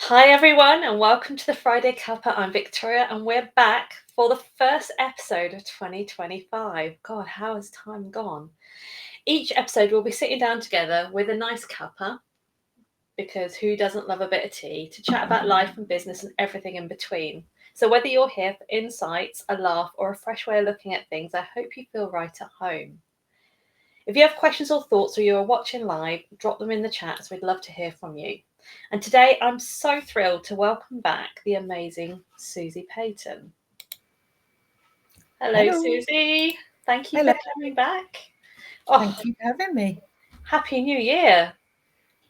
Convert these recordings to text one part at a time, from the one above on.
Hi everyone and welcome to the Friday Cuppa. I'm Victoria and we're back for the first episode of 2025. God, how has time gone? Each episode we'll be sitting down together with a nice cuppa, because who doesn't love a bit of tea, to chat about life and business and everything in between. So whether you're here for insights, a laugh or a fresh way of looking at things, I hope you feel right at home. If you have questions or thoughts or you are watching live, drop them in the chat as we'd love to hear from you. And today I'm so thrilled to welcome back the amazing Suzi Payton. Hello, Suzi. Thank you Hello. for coming back. Thank you for having me. Happy New Year.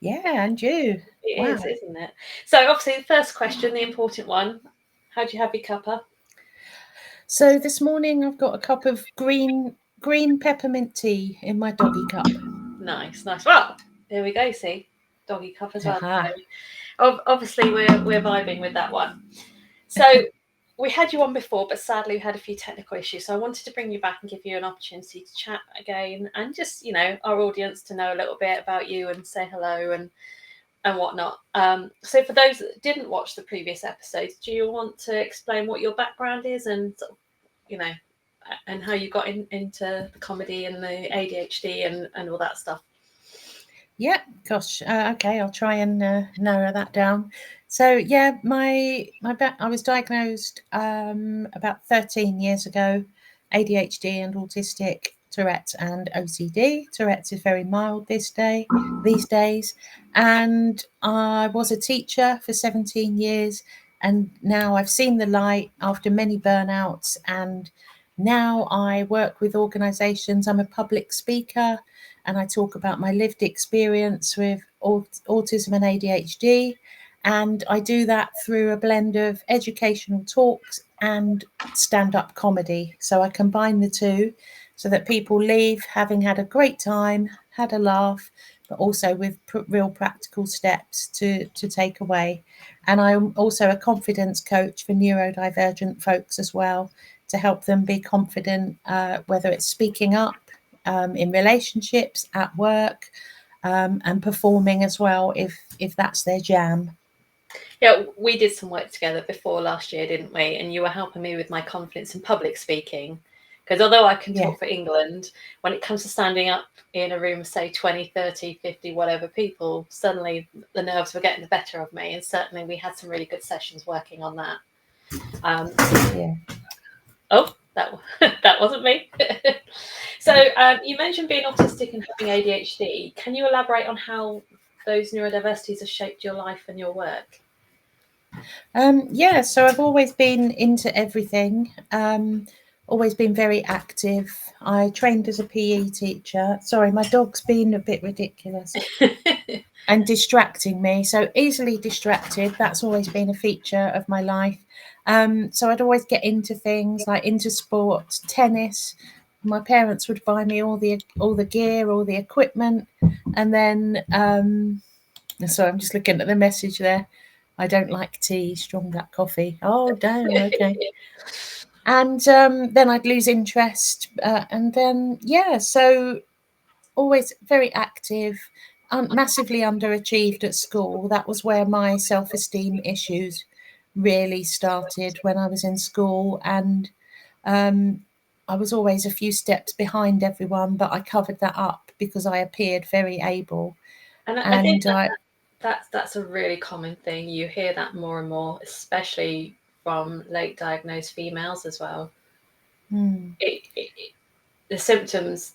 Yeah, and you. It Wow. is, isn't it? So obviously the first question, the important one, how do you have your cuppa? So this morning I've got a cup of green peppermint tea in my doggy cup. Nice. Well, there we go, see? Doggy cup as well. Aha. Obviously we're vibing with that one. So we had you on before, but sadly we had a few technical issues. So I wanted to bring you back and give you an opportunity to chat again and just, our audience to know a little bit about you and say hello and whatnot. So for those that didn't watch the previous episodes, do you want to explain what your background is and sort of, and how you got into the comedy and the ADHD and all that stuff? Yeah, gosh. Okay, I'll try and narrow that down. So yeah, I was diagnosed about 13 years ago, ADHD and autistic, Tourette and OCD. Tourette's is very mild these days, and I was a teacher for 17 years, and now I've seen the light after many burnouts, and now I work with organisations. I'm a public speaker and I talk about my lived experience with autism and ADHD. And I do that through a blend of educational talks and stand-up comedy. So I combine the two so that people leave having had a great time, had a laugh, but also with real practical steps to take away. And I'm also a confidence coach for neurodivergent folks as well, to help them be confident, whether it's speaking up, in relationships, at work, and performing as well, if that's their jam. Yeah, we did some work together before last year, didn't we? And you were helping me with my confidence in public speaking. Because although I can talk for England, when it comes to standing up in a room of, say, 20, 30, 50, whatever people, suddenly the nerves were getting the better of me. And certainly we had some really good sessions working on that. Oh, that wasn't me. So you mentioned being autistic and having ADHD. Can you elaborate on how those neurodiversities have shaped your life and your work? Yeah, so I've always been into everything, always been very active. I trained as a PE teacher. Sorry, my dog's been a bit ridiculous and distracting me. So easily distracted, that's always been a feature of my life. So I'd always get into things like into sport, tennis. My parents would buy me all the gear, all the equipment, and then so I'm just looking at the message there. I don't like tea, strong black coffee. Oh, damn, okay. And then I'd lose interest. And then, so always very active, massively underachieved at school. That was where my self-esteem issues really started, when I was in school. And I was always a few steps behind everyone, but I covered that up because I appeared very able. And I think that's a really common thing. You hear that more and more, especially from late diagnosed females as well. The symptoms,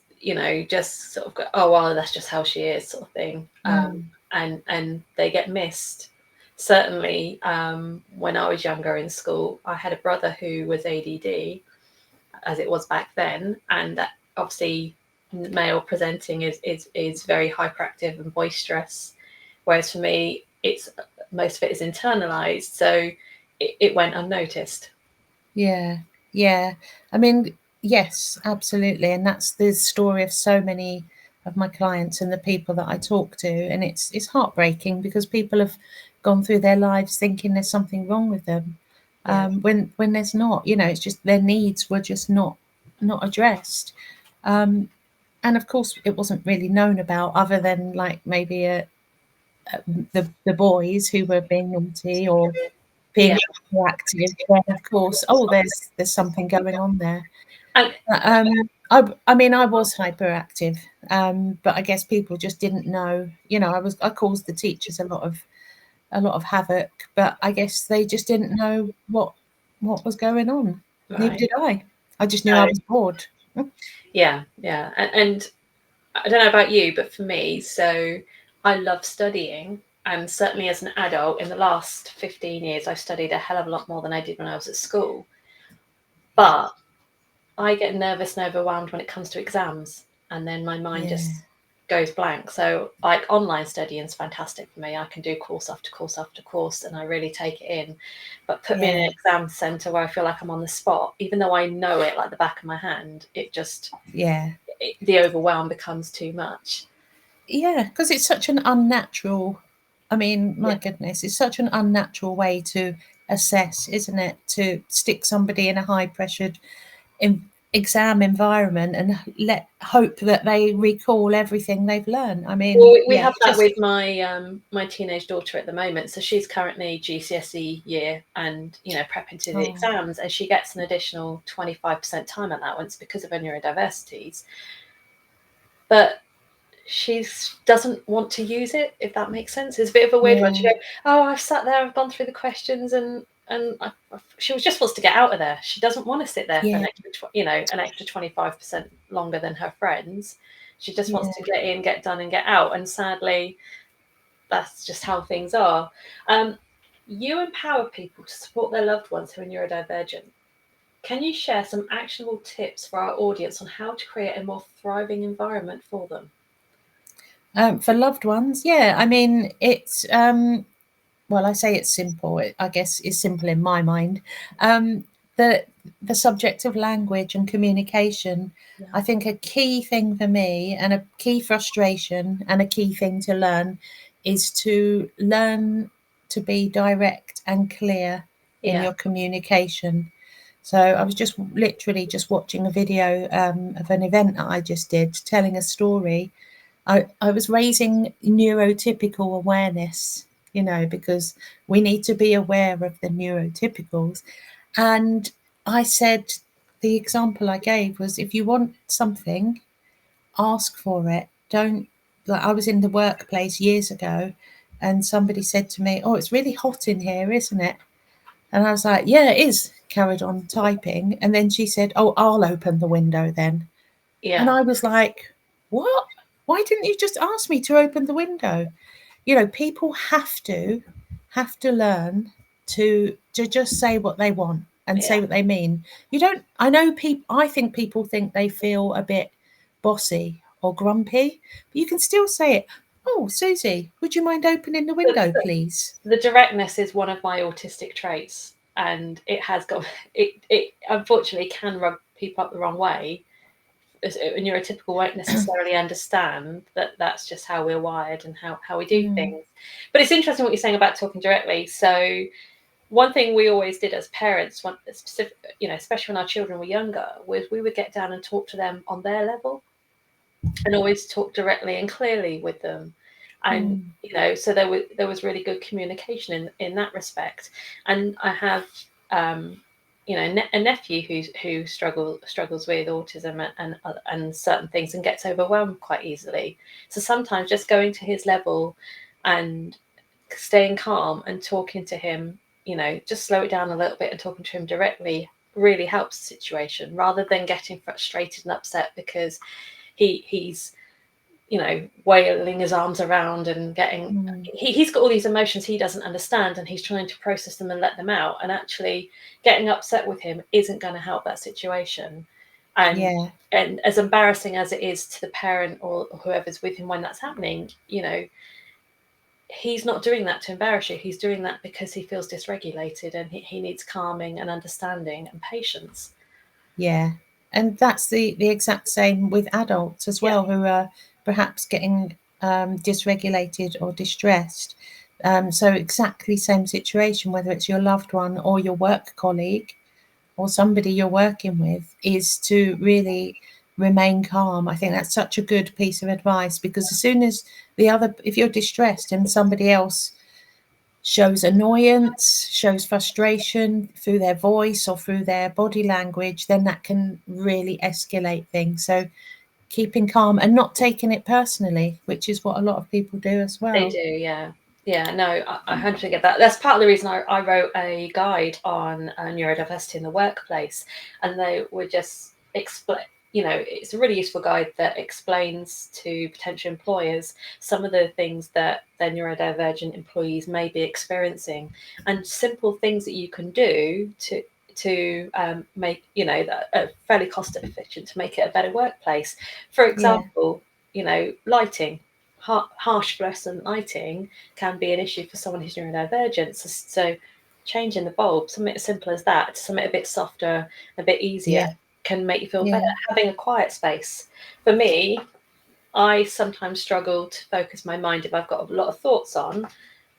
just sort of go, oh well, that's just how she is, sort of thing. And they get missed. Certainly, when I was younger in school, I had a brother who was ADD, as it was back then, and that obviously male presenting is very hyperactive and boisterous, whereas for me, it's most of it is internalized, so it went unnoticed. Yeah. I mean, yes, absolutely, and that's the story of so many of my clients and the people that I talk to, and it's heartbreaking because people have gone through their lives thinking there's something wrong with them, when there's not. It's just their needs were just not addressed, and of course it wasn't really known about, other than like maybe the boys who were being naughty or Yeah. being proactive, then of course, oh, there's something going on there. And I mean, I was hyperactive, but I guess people just didn't know. You know, I caused the teachers a lot of havoc, but I guess they just didn't know what was going on. Neither right. did I. I just knew No. I was bored. Yeah. Yeah. And I don't know about you, but for me, so I love studying. And certainly as an adult, in the last 15 years, I've studied a hell of a lot more than I did when I was at school. But I get nervous and overwhelmed when it comes to exams, and then my mind Yeah, just goes blank. So, like, online studying is fantastic for me. I can do course after course after course, and I really take it in. But put me in yeah, an exam centre where I feel like I'm on the spot, even though I know it like the back of my hand, yeah. the overwhelm becomes too much. Yeah, because it's such an unnatural. I mean, my Yeah, goodness, it's such an unnatural way to assess, isn't it? To stick somebody in a high pressured exam environment and let hope that they recall everything they've learned. I well, mean, we yeah, have that just with my teenage daughter at the moment. So she's currently GCSE year, and prepping to the oh, exams, and she gets an additional 25% time allowance because of her neurodiversities. But she doesn't want to use it, if that makes sense. It's a bit of a weird one. She yeah, go, "Oh, I've sat there, I've gone through the questions, and she just wants to get out of there. She doesn't want to sit there for yeah, an extra 25% longer than her friends. She just wants yeah. to get in, get done, and get out. And sadly, that's just how things are. Um, you empower people to support their loved ones who are neurodivergent. Can you share some actionable tips for our audience on how to create a more thriving environment for them? For loved ones, yeah. I mean, it's well, I say it's simple. I guess it's simple in my mind. Um, the the subject of language and communication, Yeah. I think a key thing for me and a key frustration and a key thing to learn is to learn to be direct and clear in Yeah. your communication. So I was just literally just watching a video of an event that I just did, telling a story. I was raising neurotypical awareness, because we need to be aware of the neurotypicals. And I said, the example I gave was, if you want something, ask for it. Don't, like, I was in the workplace years ago and somebody said to me, "Oh, it's really hot in here, isn't it?" And I was like, "Yeah, it is." Carried on typing. And then she said, "Oh, I'll open the window then." And Yeah. I was like, "What? Why didn't you just ask me to open the window?" People have to learn to just say what they want and Yeah. say what they mean. You don't I know people I think people think they feel a bit bossy or grumpy, but you can still say it. "Oh, Susie, would you mind opening the The, window, the, please?" the directness is one of my autistic traits, and it has got it unfortunately can rub people up the wrong way. A neurotypical won't necessarily understand that that's just how we're wired and how we do Mm, things. But it's interesting what you're saying about talking directly. So one thing we always did as parents, specific, especially when our children were younger, was we would get down and talk to them on their level and always talk directly and clearly with them. And mm, so there was really good communication in that respect. And I have a nephew who struggles with autism and certain things and gets overwhelmed quite easily. So sometimes just going to his level and staying calm and talking to him, just slow it down a little bit and talking to him directly really helps the situation, rather than getting frustrated and upset because he's wailing his arms around and getting mm. he's got all these emotions he doesn't understand, and he's trying to process them and let them out, and actually getting upset with him isn't going to help that situation. and Yeah, and as embarrassing as it is to the parent or whoever's with him when that's happening, he's not doing that to embarrass you. He's doing that because he feels dysregulated, and he needs calming and understanding and patience. yeah. And that's the exact same with adults as Yeah. well, who are perhaps getting dysregulated or distressed. So exactly same situation, whether it's your loved one or your work colleague or somebody you're working with, is to really remain calm. I think that's such a good piece of advice, because as soon as if you're distressed and somebody else shows annoyance, shows frustration through their voice or through their body language, then that can really escalate things. So keeping calm and not taking it personally, which is what a lot of people do as well. They do, yeah. Yeah, no, I 100% get that. That's part of the reason I wrote a guide on neurodiversity in the workplace, and they were just explain. It's a really useful guide that explains to potential employers some of the things that their neurodivergent employees may be experiencing, and simple things that you can do to make that fairly cost efficient to make it a better workplace. For example, lighting. Harsh fluorescent lighting can be an issue for someone who's neurodivergent. So changing the bulb, something as simple as that, to something a bit softer, a bit easier, Yeah, can make you feel better. yeah, Having a quiet space. For me, I sometimes struggle to focus my mind if I've got a lot of thoughts on,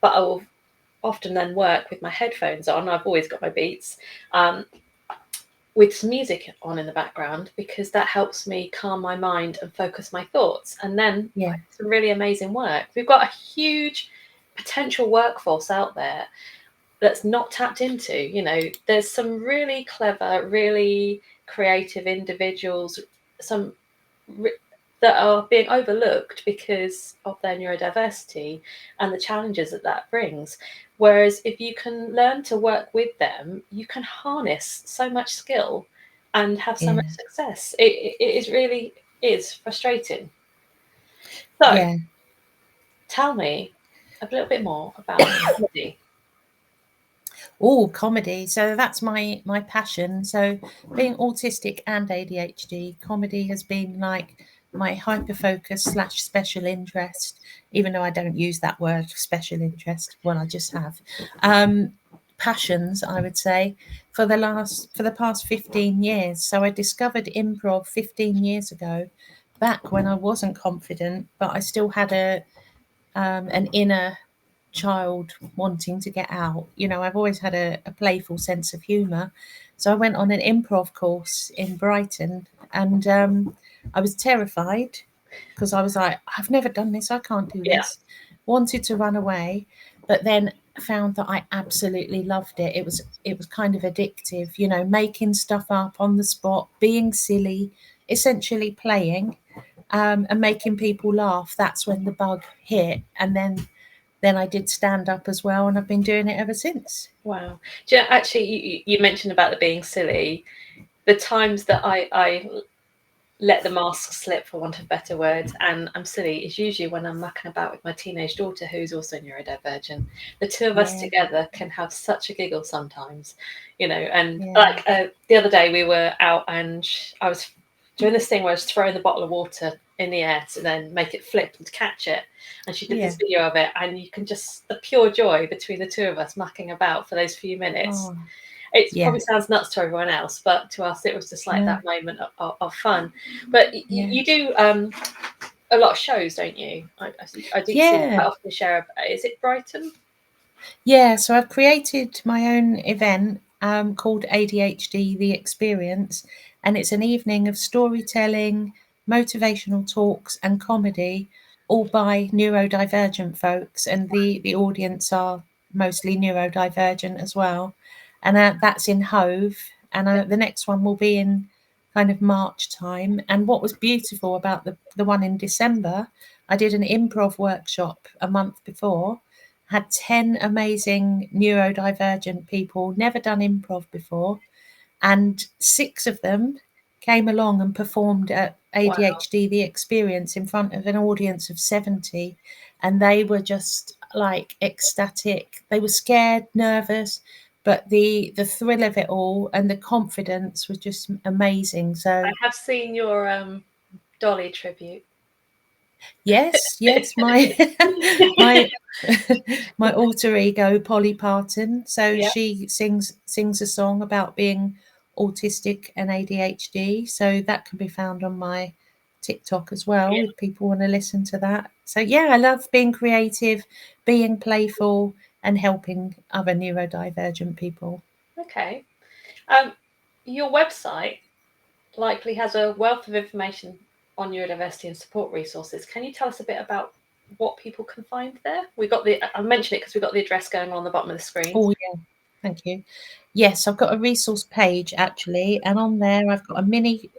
but I will often then work with my headphones on. I've always got my Beats. With some music on in the background, because that helps me calm my mind and focus my thoughts, and then yeah, some really amazing work. We've got a huge potential workforce out there that's not tapped into. There's some really clever, really creative individuals, some that are being overlooked because of their neurodiversity and the challenges that brings. Whereas if you can learn to work with them, you can harness so much skill and have so yeah, much success. It is really is frustrating. So yeah. tell me a little bit more about comedy. Oh, comedy. So that's my passion. So being autistic and ADHD, comedy has been like my hyper focus slash special interest, even though I don't use that word special interest. Well, I just have. Passions, I would say, for the past 15 years. So I discovered improv 15 years ago, back when I wasn't confident, but I still had an inner child wanting to get out. I've always had a playful sense of humour. So I went on an improv course in Brighton, and I was terrified because I was like, I've never done this, I can't do Yeah. this. Wanted to run away, but then found that I absolutely loved it. It was kind of addictive, making stuff up on the spot, being silly, essentially playing, and making people laugh. That's when the bug hit, and then I did stand up as well, and I've been doing it ever since. Wow. Actually, you mentioned about the being silly. The times that I let the mask slip, for want of better words, and I'm silly, is usually when I'm mucking about with my teenage daughter, who's also neurodivergent. The two of us Yeah, together can have such a giggle sometimes, and yeah, like the other day we were out, and I was doing this thing where I was throwing the bottle of water in the air to then make it flip and catch it, and she did yeah. this video of it, and you can just, the pure joy between the two of us mucking about for those few minutes. Oh, It yeah. probably sounds nuts to everyone else, but to us it was just like No, that moment of fun. But yeah, you do a lot of shows, don't you? I do see yeah, quite often share. Is it Brighton? yeah. So I've created my own event called ADHD The Experience, and it's an evening of storytelling, motivational talks, and comedy, all by neurodivergent folks, and the audience are mostly neurodivergent as well. And that's in Hove, and the next one will be in kind of March time. And what was beautiful about the one in December, I did an improv workshop a month before, had 10 amazing neurodivergent people, never done improv before, and 6 of them came along and performed at Wow. ADHD The Experience in front of an audience of 70, and they were just like ecstatic. They were scared, nervous, but the thrill of it all and the confidence was just amazing. I So have seen your Dolly tribute. yes, my my my alter ego, Polly Parton. So Yeah. she sings a song about being autistic and ADHD. So that can be found on my TikTok as well, Yeah. if people want to listen to that. So yeah, I love being creative, being playful, and helping other neurodivergent people. Okay. Um, your website. likely has a wealth of information on neurodiversity and support resources. Can you tell us a bit about what people can find there? I mentioned it because we've got the address going on the bottom of the screen. Oh, yeah. Thank you. Yes, I've got a resource page actually, and on there I've got a mini.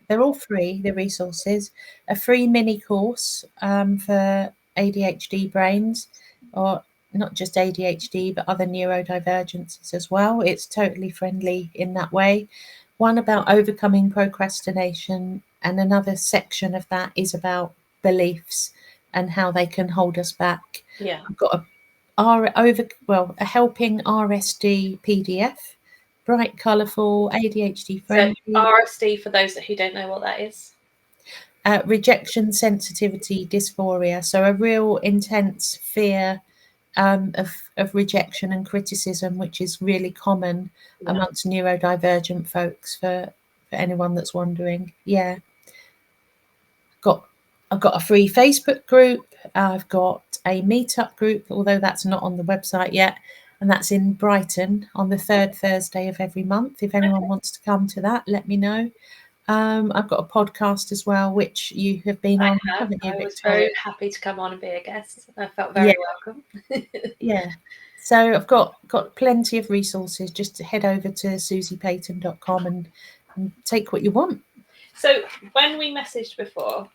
They're all free. The resources, a free mini course for ADHD brains, or not just ADHD but other neurodivergences as well. It's totally friendly in that way. One about overcoming procrastination, and another section of that is about beliefs and how they can hold us back. Yeah. I've got a helping RSD PDF, bright, colourful, ADHD friendly. So RSD, for those who don't know what that is. Rejection sensitivity dysphoria, so a real intense fear of rejection and criticism, which is really common amongst neurodivergent folks. For anyone that's wondering, yeah. I've got a free Facebook group. I've got a meetup group, although that's not on the website yet, and that's in Brighton on the third Thursday of every month. If anyone wants to come to that, let me know. I've got a podcast as well, which you have been on, haven't you, I was Victoria? very happy to come on and be a guest. I felt very welcome. Yeah. So I've got plenty of resources. Just to head over to susipayton.com and take what you want. So when we messaged before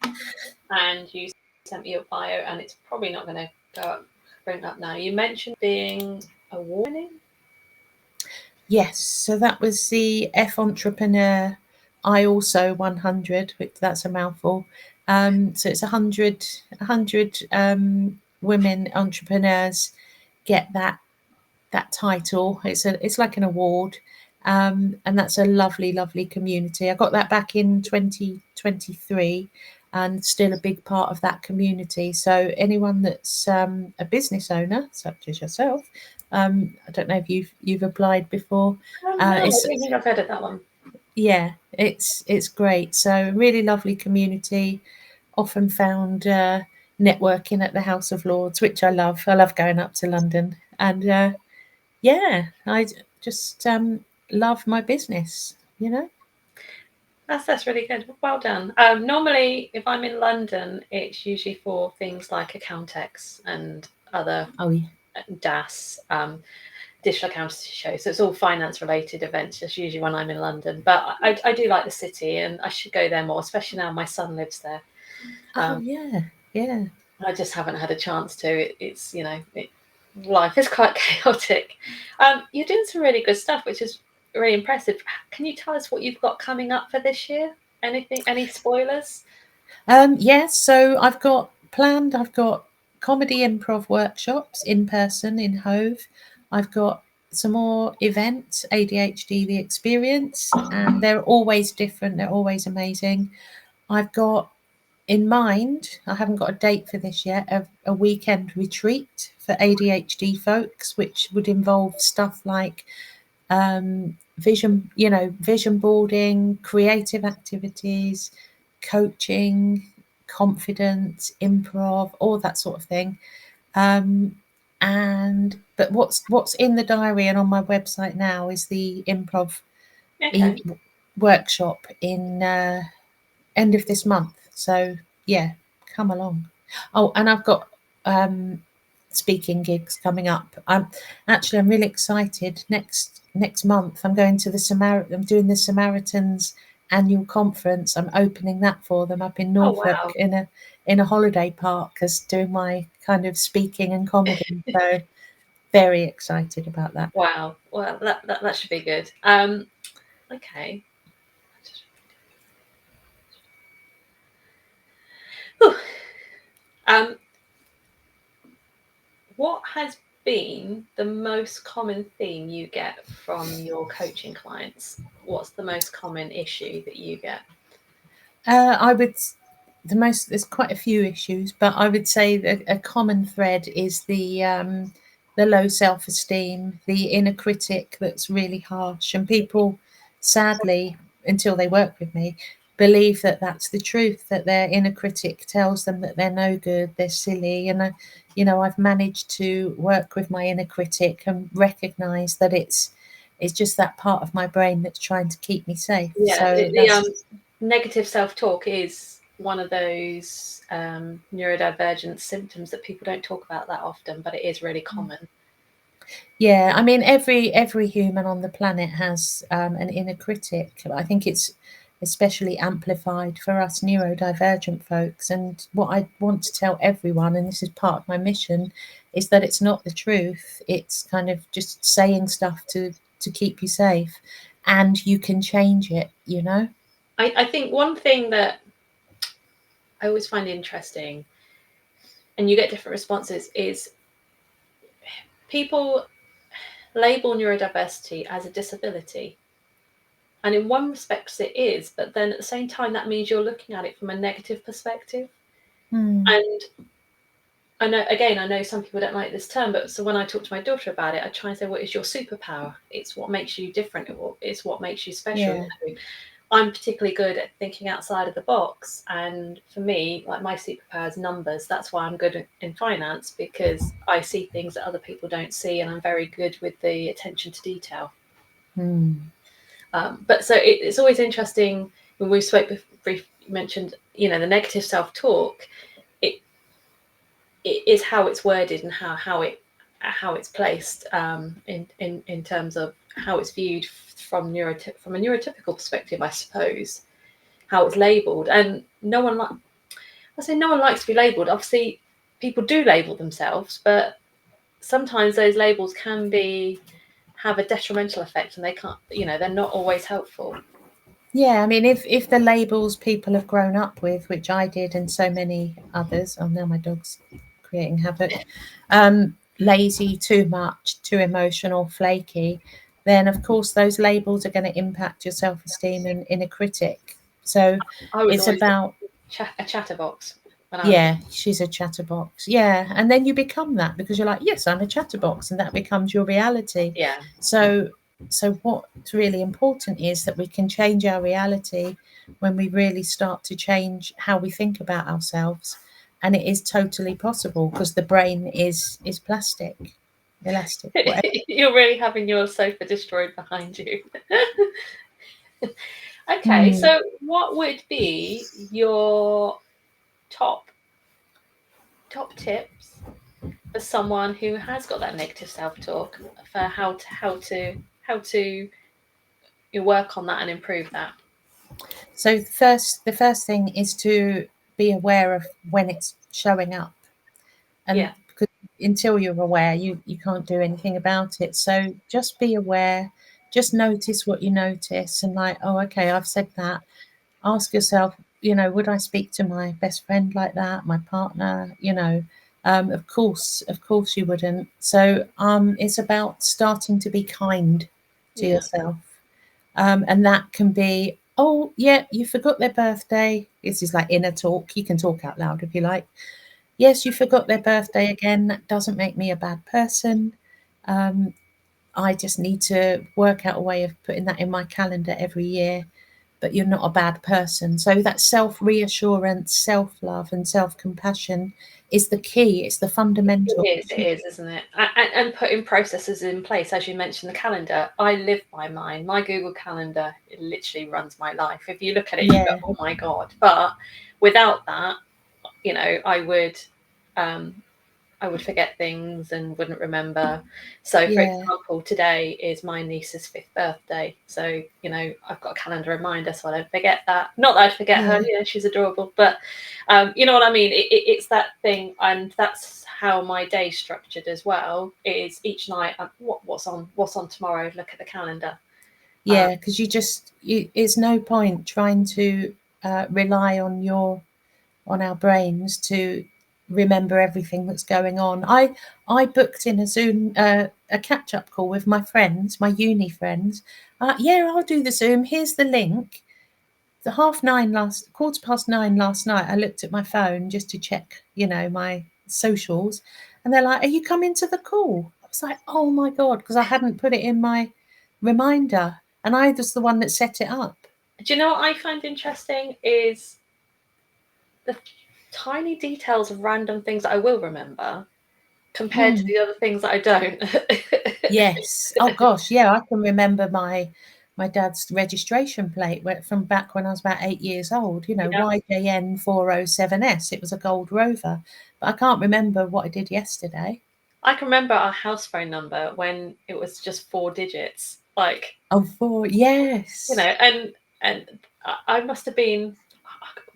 and you sent me your bio, and it's probably not going to bring up now, you mentioned being award-winning. Yes, so that was the F Entrepreneur I Also 100, which that's a mouthful. So it's 100 women entrepreneurs get that title. It's like an award, and that's a lovely community. I got that back in 2023, and still a big part of that community. So anyone that's a business owner, such as yourself, I don't know if you've applied before. No, I don't think I've heard of that one. Yeah, it's great. So really lovely community. Often found networking at the House of Lords, which I love. I love going up to London, and yeah, I just love my business. That's really good. Well done. Normally, if I'm in London, it's usually for things like Accountex and other DAS, digital accountancy shows. So it's all finance related events, just usually when I'm in London. But I do like the city, and I should go there more, especially now my son lives there. Yeah. I just haven't had a chance to. It's life is quite chaotic. You're doing some really good stuff, which is really impressive. Can you tell us what you've got coming up for this year? Anything? Any spoilers? Yes. So I've got comedy improv workshops in person in Hove. I've got some more events, ADHD the Experience, and they're always different. They're always amazing. I've got in mind, I haven't got a date for this yet, a weekend retreat for ADHD folks, which would involve stuff like vision boarding, creative activities, coaching, confidence, improv, all that sort of thing. But what's in the diary and on my website now is the improv workshop in end of this month. So yeah, come along. Oh, and I've got speaking gigs coming up. I'm really excited. Next month I'm going to I'm doing the Samaritans annual conference. I'm opening that for them up in Norfolk in a holiday park as doing my kind of speaking and comedy. So very excited about that. Wow. Well, that should be good. Okay. What has been the most common theme you get from your coaching clients? What's the most common issue that you get? There's quite a few issues, but I would say that a common thread is the low self-esteem, the inner critic that's really harsh, and people, sadly, until they work with me, believe that that's the truth, that their inner critic tells them that they're no good, they're silly. And I've managed to work with my inner critic and recognize that it's It's just that part of my brain that's trying to keep me safe. Yeah, So the negative self-talk is one of those neurodivergent symptoms that people don't talk about that often, but it is really common. yeah, I mean, every human on the planet has an inner critic. I think it's especially amplified for us neurodivergent folks. And what I want to tell everyone, and this is part of my mission, is that it's not the truth. It's kind of just saying stuff to keep you safe, and you can change it. You know. I think one thing that I always find interesting, and you get different responses, is people label neurodiversity as a disability. And in one respect, it is, but then at the same time, that means you're looking at it from a negative perspective. And I know some people don't like this term, but so when I talk to my daughter about it, I try and say, what is your superpower? It's what makes you different. It's what makes you special. Yeah. You know? I'm particularly good at thinking outside of the box. And for me, like my superpower is numbers. That's why I'm good in finance, because I see things that other people don't see. And I'm very good with the attention to detail. But so it's always interesting when we spoke briefly, mentioned, you know, the negative self-talk, it is how it's worded and how it's placed in terms of how it's viewed from a neurotypical perspective, I suppose, how it's labelled. And no one likes to be labelled. Obviously, people do label themselves, but sometimes those labels can have a detrimental effect, and they can't. You know, they're not always helpful. Yeah, I mean, if the labels people have grown up with, which I did and so many others, oh, now my dog's creating havoc, lazy, too much, too emotional, flaky, then of course those labels are going to impact your self-esteem and inner critic. So I was it's always about, a chatterbox when I was. yeah, she's a chatterbox. Yeah. And then you become that because you're like, yes, I'm a chatterbox, and that becomes your reality. Yeah. So what's really important is that we can change our reality when we really start to change how we think about ourselves. And it is totally possible because the brain is plastic, elastic, whatever. You're really having your sofa destroyed behind you. Okay, so what would be your top tips for someone who has got that negative self-talk, for how to work on that and improve that? So the first thing is to be aware of when it's showing up. And Yeah. because until you're aware, you can't do anything about it. So just be aware, just notice what you notice, and like, oh, okay, I've said that. Ask yourself, you know, would I speak to my best friend like that, my partner? You know, of course you wouldn't. So it's about starting to be kind to Yeah. yourself, and that can be, oh yeah, you forgot their birthday. This is like inner talk. You can talk out loud if you like. Yes, you forgot their birthday again. That doesn't make me a bad person. I just need to work out a way of putting that in my calendar every year. But you're not a bad person. So that self-reassurance, self-love, and self-compassion is the key. It's the fundamental. It is, isn't it? And putting processes in place, as you mentioned, the calendar. I live by mine. My Google Calendar, it literally runs my life. If you look at it, you go, "Oh my god!" But without that, you know, I would forget things and wouldn't remember. So, for example, today is my niece's 5th birthday. So, you know, I've got a calendar reminder so I don't forget that. Not that I'd forget her, you know, she's adorable. But, you know what I mean? It's that thing. And that's how my day's structured as well, is each night, what's on tomorrow? Look at the calendar. Yeah, because it's no point trying to rely on our brains to remember everything that's going on. I booked in a Zoom a catch up call with my friends, my uni friends. Yeah, I'll do the Zoom. Here's the link. The 9:15 last night, I looked at my phone just to check, you know, my socials, and they're like, "Are you coming to the call?" I was like, "Oh my god," because I hadn't put it in my reminder, and I was the one that set it up. Do you know what I find interesting is the tiny details of random things that I will remember, compared to the other things that I don't. Yes. Oh gosh, yeah, I can remember my dad's registration plate from back when I was about 8 years old, Yeah. YJN 407S. It was a gold Rover, but I can't remember what I did yesterday. I can remember our house phone number when it was just 4 digits, like, Oh, yes. and I must have been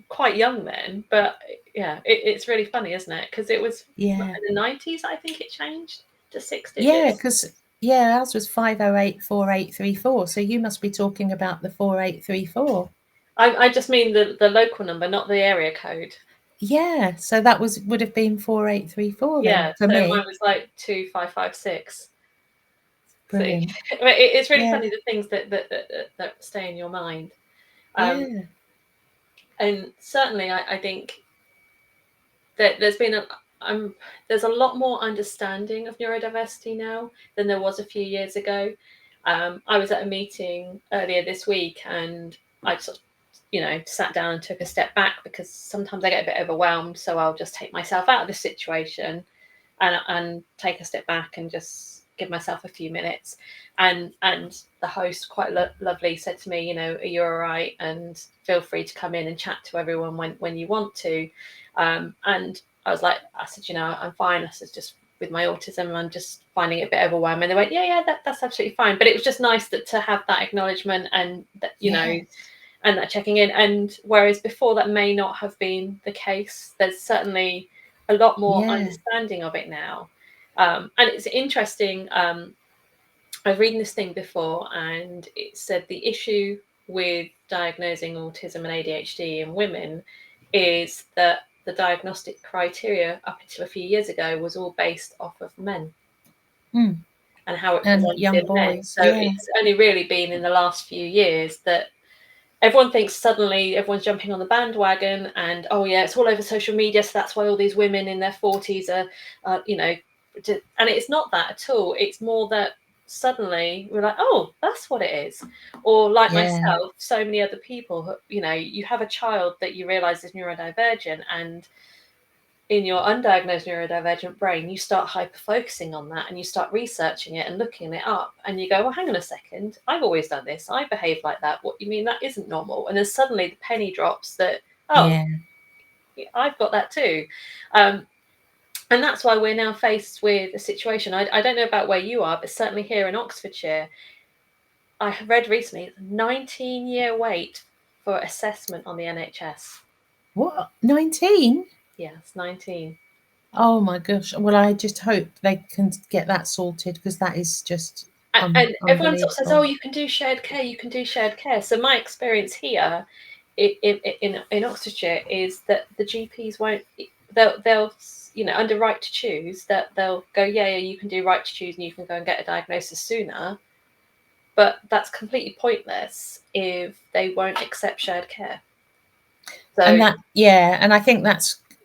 quite young then, but yeah, it's really funny, isn't it? Because it was Yeah. in the 90s, I think it changed to 6 Yeah, digits. because ours was 5084834. So you must be talking about the 4834. I just mean the local number, not the area code. Yeah, so that would have been 4834 then Yeah, for so mine me. was like 2556. So Brilliant. it's really Yeah, funny the things that stay in your mind. Um, yeah, and certainly, I think that there's a lot more understanding of neurodiversity now than there was a few years ago. I was at a meeting earlier this week, and I sort of, sat down and took a step back because sometimes I get a bit overwhelmed. So I'll just take myself out of the situation and take a step back and just give myself a few minutes. And the host, quite lovely, said to me, are you all right? And feel free to come in and chat to everyone when you want to. And I said, I'm fine. I said, just with my autism, I'm just finding it a bit overwhelming. And they went, yeah, that's absolutely fine. But it was just nice to have that acknowledgement and that, yes, and that checking in. And whereas before that may not have been the case, there's certainly a lot more yeah. understanding of it now. And it's interesting. I was reading this thing before, and it said the issue with diagnosing autism and ADHD in women is that the diagnostic criteria up until a few years ago was all based off of men Mm. and how it And presented young in men. boys, So yeah, it's only really been in the last few years that everyone thinks suddenly everyone's jumping on the bandwagon, and oh yeah, it's all over social media, so that's why all these women in their 40s are and it's not that at all. It's more that suddenly we're like, oh, that's what it is. Or like yeah, myself, so many other people who, you have a child that you realize is neurodivergent, and in your undiagnosed neurodivergent brain, you start hyper focusing on that and you start researching it and looking it up. And you go, well, hang on a second. I've always done this. I behave like that. What you mean? That isn't normal. And then suddenly the penny drops that, oh, yeah. I've got that too. And that's why we're now faced with a situation. I don't know about where you are, but certainly here in Oxfordshire, I have read recently it's a 19-year wait for assessment on the NHS. What, 19? Yeah, it's 19. Oh my gosh. Well, I just hope they can get that sorted because that is just And everyone sort of says, "Oh, unbelievable. you can do shared care. You can do shared care." So my experience here in Oxfordshire is that the GPs won't. They'll under right to choose that they'll go, yeah, you can do right to choose and you can go and get a diagnosis sooner. But that's completely pointless if they won't accept shared care. So And that, yeah, and I think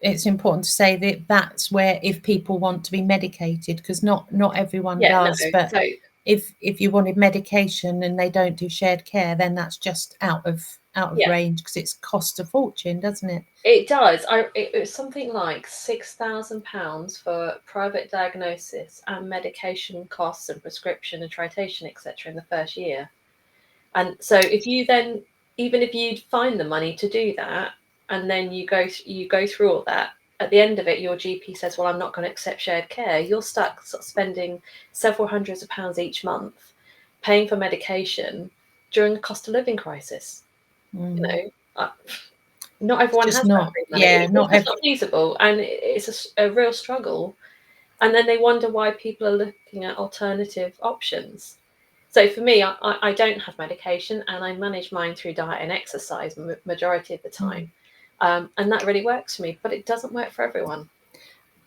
it's important to say that that's where if people want to be medicated, because not everyone yeah, no. does, but So if you wanted medication and they don't do shared care, then that's just out of yeah, range because it's cost a fortune, doesn't it? it does. It was something like £6,000 for private diagnosis and medication costs and prescription and titration, etc., in the first year. And so, if you then, even if you find the money to do that, and then you go through all that, at the end of it, your GP says, "Well, I'm not going to accept shared care." You'll start sort of spending several hundreds of pounds each month paying for medication during a cost of living crisis. You Mm. know, not It's everyone just has that not, free money. yeah, It's not just every, not feasible, and it's a real struggle. And then they wonder why people are looking at alternative options. So for me, I don't have medication, and I manage mine through diet and exercise majority of the time, and that really works for me. But it doesn't work for everyone.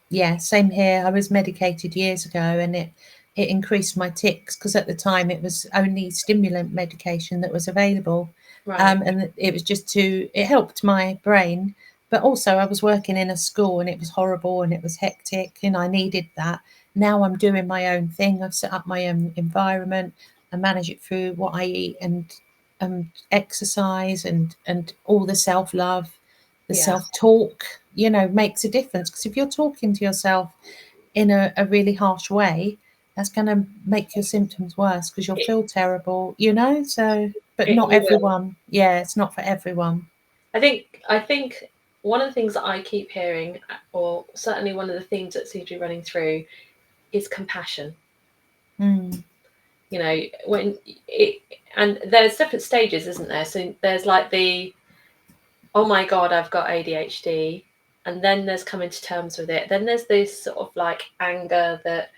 yeah, same here. I was medicated years ago and it increased my tics because at the time it was only stimulant medication that was available. Right. And it was it helped my brain, but also I was working in a school and it was horrible and it was hectic and I needed that. Now I'm doing my own thing. I've set up my own environment. I manage it through what I eat and exercise and all the self-love, the Yeah. self-talk, makes a difference. Because if you're talking to yourself in a really harsh way, that's going to make your symptoms worse because you'll feel terrible, you know. So, but not You will. everyone. Yeah, it's not for everyone. I think one of the things that I keep hearing, or certainly one of the themes that seems to be running through, is compassion. Mm. You know, when it, and there's different stages, isn't there? So there's like the, oh my God, I've got ADHD. And then there's coming to terms with it. Then there's this sort of like anger that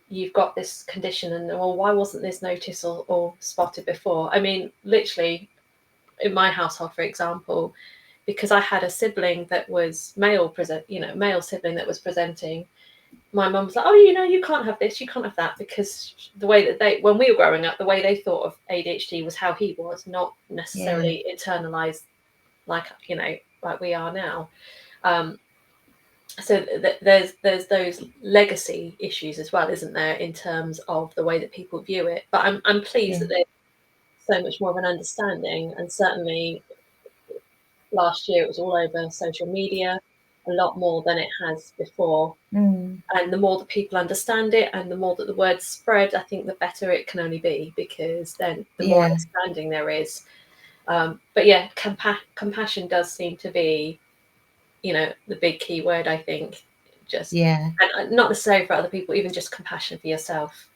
you've got this condition and, well, why wasn't this noticed or spotted before? I mean, literally in my household, for example, because I had a sibling that was male sibling that was presenting, my mum was like, oh, you can't have this, you can't have that, because the way that when we were growing up, the way they thought of ADHD was how he was, not necessarily internalized like we are now. So there's those legacy issues as well, isn't there, in terms of the way that people view it. But I'm pleased that there's so much more of an understanding, and certainly last year it was all over social media, a lot more than it has before. Mm. And the more that people understand it and the more that the word spread, I think the better it can only be, because then the more understanding there is. But yeah, compassion does seem to be, the big key word, I think. And not necessarily for other people, even just compassion for yourself.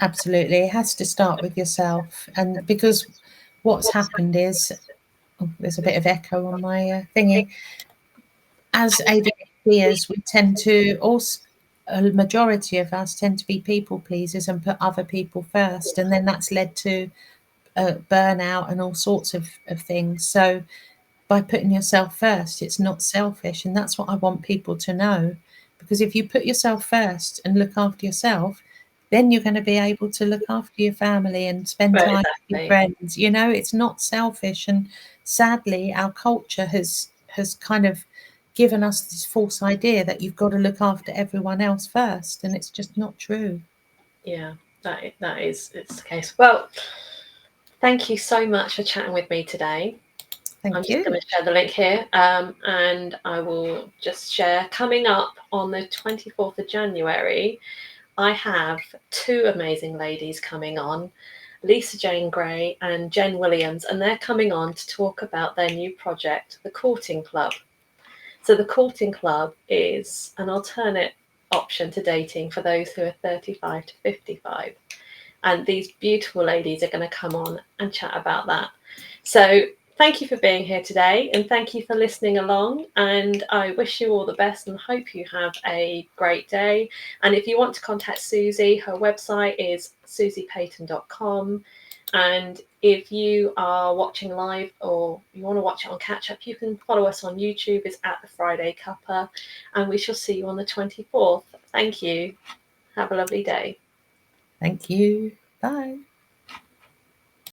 Absolutely, it has to start with yourself. And because what's happened is, there's a bit of echo on my thingy. As ADHDers, we tend to also, a majority of us tend to be people pleasers and put other people first, and then that's led to burnout and all sorts of things. So by putting yourself first, it's not selfish, and that's what I want people to know. Because if you put yourself first and look after yourself, then you're going to be able to look after your family and spend time with your friends. You know, it's not selfish. And sadly, our culture has kind of given us this false idea that you've got to look after everyone else first, and it's just not true. Yeah, it's the case. Well, thank you so much for chatting with me today. I'm just going to share the link here, and I will just share. Coming up on the 24th of January, I have two amazing ladies coming on, Lisa Jane Gray and Jen Williams, and they're coming on to talk about their new project, The Courting Club. So the Courting Club is an alternate option to dating for those who are 35 to 55. And these beautiful ladies are going to come on and chat about that. So thank you for being here today, and thank you for listening along. And I wish you all the best and hope you have a great day. And if you want to contact Susie, her website is suzipayton.com. And if you are watching live or you want to watch it on catch up, you can follow us on YouTube. It's at the Friday Cuppa, and we shall see you on the 24th. Thank you. Have a lovely day. Thank you. Bye.